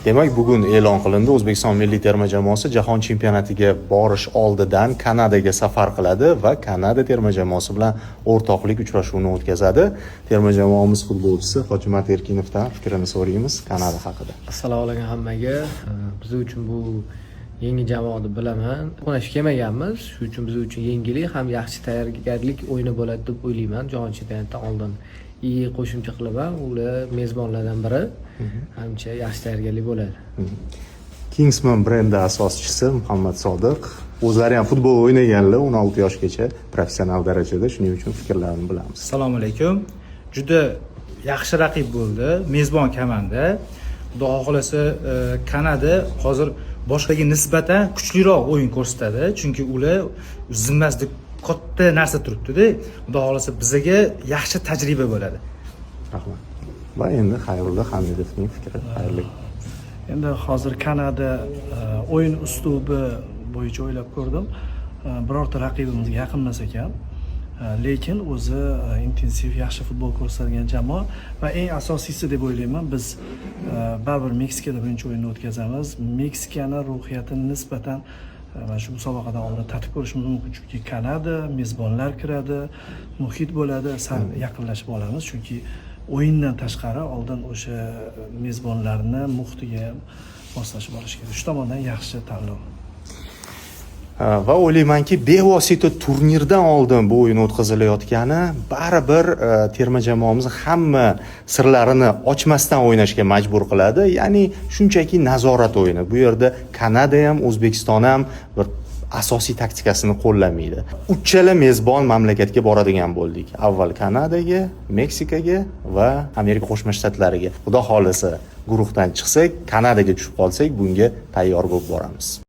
Demak, bugun e'lon qilindi, O'zbekiston milliy terma jamoasi jahon chempionatiga borish oldidan Kanadaga safar qiladi va Kanada terma jamoasi bilan o'rtoqlik uchrashuvini o'tkazadi. Terma jamoamiz futbolchisi Hojimat Erkinovdan fikrini so'raymiz Kanada haqida. Assalomu alaykum hammaga. Biz uchun bu yangi jamoa deb bilaman. To'qnash kelmaganmiz. Shu uchun biz uchun yangilik ham yaxshi tayyorgarlik o'yini bo'ladi deb o'ylayman. Jahon chempionatidan oldin iyi qo'shimcha qilaman. Ular mezbonlardan biri. Hamcha yaxshi tayyorgarlik bo'ladi. Kingsman brendi asoschisi Muhammad Sodiq o'zlari ham futbol o'ynaganlar 16 yoshgacha professional darajada, shuning uchun fikrlarini bilamiz. Assalomu alaykum. Juda yaxshi raqib bo'ldi. Mezbon komanda. Xudo xohlasa Kanada hozir boshqaga nisbatan kuchliroq o'yin ko'rsatadi, chunki ular zimmasida katta narsa turibdi-da. Xudo xohlasa bizga yaxshi tajriba bo'ladi. Rahmat. Va endi Xayrulla Hamidovning fikri. Xayrli. Endi hozir Kanada o'yin uslubi bo'yicha o'ylab ko'rdim. Birorta raqibimizga yaqin emas ekan. Lekin o'zi intensiv yaxshi futbol ko'rsatgan jamoa va eng asosiysi deb o'ylayman, biz baribir Meksikada birinchi o'yinni o'tkazamiz. Meksikani ruhiyatini nisbatan mana shu musobaqadan oldin tatib ko'rishimiz mumkin, chunki Kanada mezbonlar kiradi, muhit bo'ladi, sal yaqinlashib olamiz, chunki o'yindan tashqari oldin o'sha mezbonlarni muhitiga moslashib olish kerak. Shu tomondan yaxshi tanlov. Va o'ylaymanki, bevosita turnirdan oldin bu o'yin o'tkazilayotgani baribir terma jamoamiz hamma sirlarini ochmasdan o'ynashga majbur qiladi. Ya'ni shunchaki nazorat o'yini. Bu yerda Kanada ham, O'zbekiston ham bir asosiy taktikasini qo'llamaydi. Uchala mezbon mamlakatga boradigan bo'ldik. Avval Kanadaga, Meksikaga va Amerika Qo'shma Shtatlariga. Xudo xolisa guruhdan chiqsak, Kanadaga tushib qolsak, bunga tayyor bo'lib boramiz.